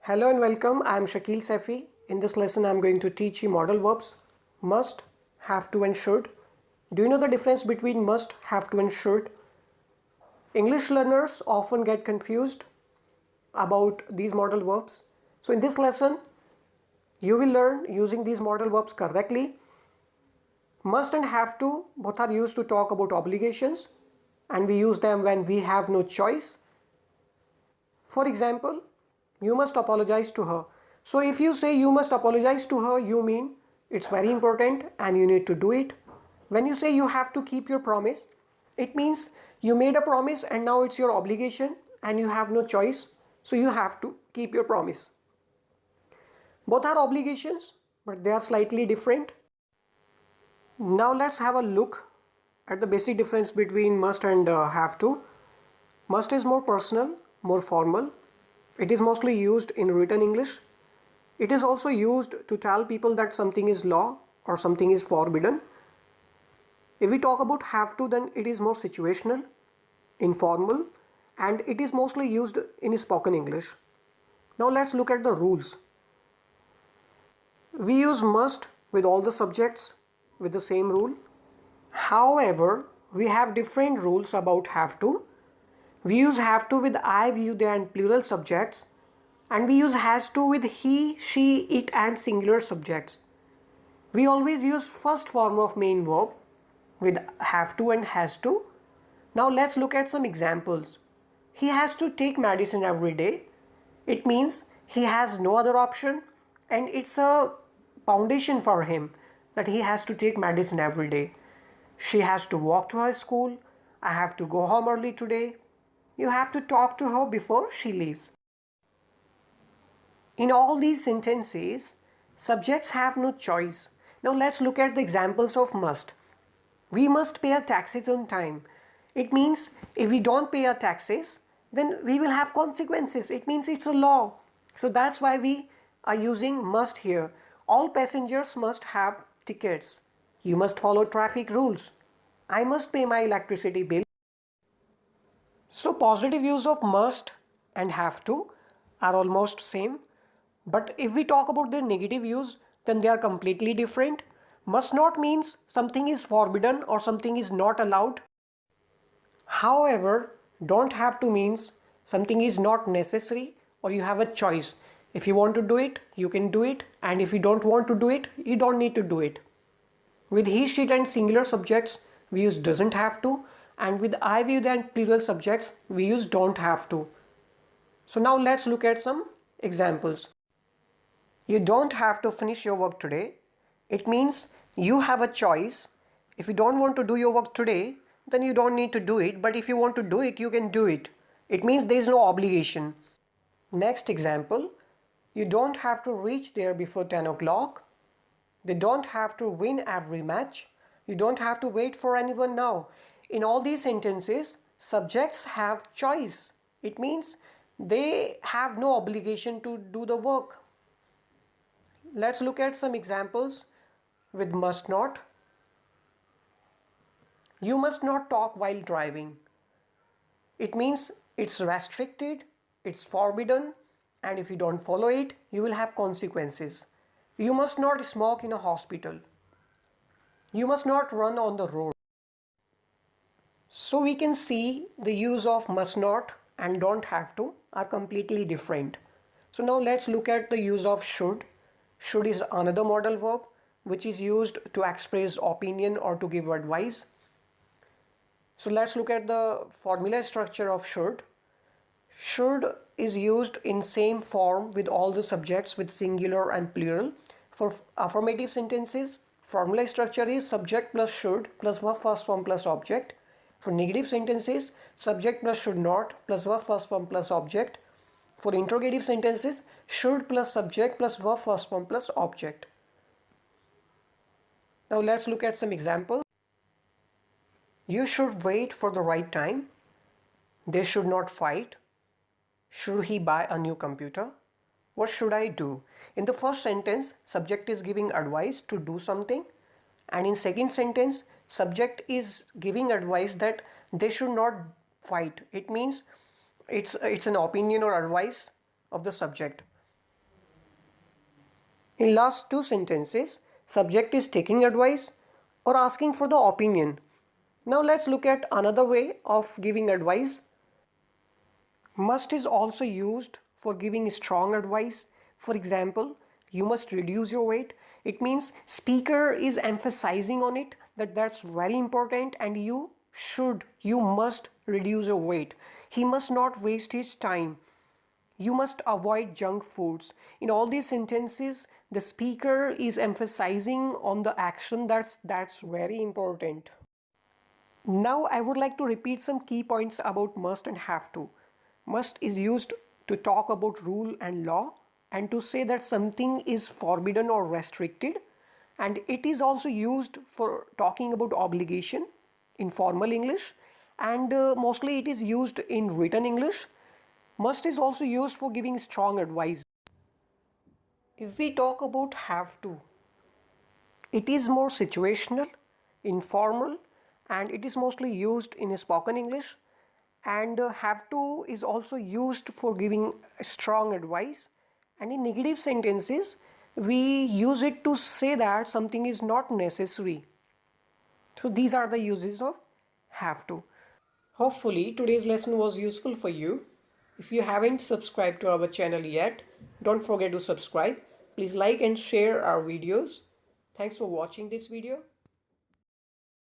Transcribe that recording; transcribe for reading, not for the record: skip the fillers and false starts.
Hello and welcome. I am Shakil Safi. In this lesson, I am going to teach you modal verbs must, have to, and should. Do you know the difference between must, have to, and should? English learners often get confused about these modal verbs. So in this lesson, you will learn using these modal verbs correctly. Must and have to both are used to talk about obligations, and we use them when we have no choice. For example, you must apologize to her. So if you say you must apologize to her, you mean it's very important and you need to do it. When you say you have to keep your promise, it means you made a promise and now it's your obligation and you have no choice. So you have to keep your promise. Both are obligations, but they are slightly different. Now let's have a look at the basic difference between must and have to. Must is more personal, more formal. It is mostly used in written English. It is also used to tell people that something is law or something is forbidden. If we talk about have to, then it is more situational, informal, and it is mostly used in spoken English. Now let's look at the rules. We use must with all the subjects with the same rule. However, we have different rules about have to. We use have to with I, you, they and plural subjects, and we use has to with he, she, it and singular subjects. We always use first form of main verb with have to and has to. Now let's look at some examples. He has to take medicine every day. It means he has no other option and it's a foundation for him that he has to take medicine every day. She has to walk to her school. I have to go home early today. You have to talk to her before she leaves. In all these sentences, subjects have no choice. Now let's look at the examples of must. We must pay our taxes on time. It means if we don't pay our taxes, then we will have consequences. It means it's a law. So that's why we are using must here. All passengers must have tickets. You must follow traffic rules. I must pay my electricity bill. So positive use of must and have to are almost same, but if we talk about their negative use, then they are completely different. Must not means something is forbidden or something is not allowed. However, don't have to means something is not necessary or you have a choice. If you want to do it, you can do it, and if you don't want to do it, you don't need to do it. With he, she and singular subjects, we use doesn't have to, and with I, we, and plural subjects, we use don't have to. So now let's look at some examples. You don't have to finish your work today. It means you have a choice. If you don't want to do your work today, then you don't need to do it. But if you want to do it, you can do it. It means there is no obligation. Next example, you don't have to reach there before 10 o'clock. They don't have to win every match. You don't have to wait for anyone now. In all these sentences, subjects have choice. It means they have no obligation to do the work. Let's look at some examples with must not. You must not talk while driving. It means it's restricted, it's forbidden, and if you don't follow it, you will have consequences. You must not smoke in a hospital. You must not run on the road. So we can see the use of must not and don't have to are completely different. So now let's look at the use of should. Should is another modal verb which is used to express opinion or to give advice. So let's look at the formula structure of should. Should is used in same form with all the subjects with singular and plural. For affirmative sentences, formula structure is subject plus should plus verb first form plus object. For negative sentences, subject plus should not plus verb first form plus object. For interrogative sentences, should plus subject plus verb first form plus object. Now let's look at some examples. You should wait for the right time. They should not fight. Should he buy a new computer? What should I do? In the first sentence, subject is giving advice to do something, and in second sentence, subject is giving advice that they should not fight. It means it's an opinion or advice of the subject. In last two sentences, subject is taking advice or asking for the opinion. Now let's look at another way of giving advice. Must is also used for giving strong advice. For example, you must reduce your weight. It means speaker is emphasizing on it that that's very important and you must reduce your weight. He must not waste his time. You must avoid junk foods. In all these sentences, the speaker is emphasizing on the action that's very important. Now I would like to repeat some key points about must and have to. Must is used to talk about rule and law and to say that something is forbidden or restricted, and it is also used for talking about obligation in formal English, and mostly it is used in written English. Must is also used for giving strong advice. If we talk about have to, it is more situational, informal, and it is mostly used in spoken English. And have to is also used for giving strong advice. And in negative sentences, we use it to say that something is not necessary. So these are the uses of have to. Hopefully today's lesson was useful for you. If you haven't subscribed to our channel yet, don't forget to subscribe. Please like and share our videos. Thanks for watching this video.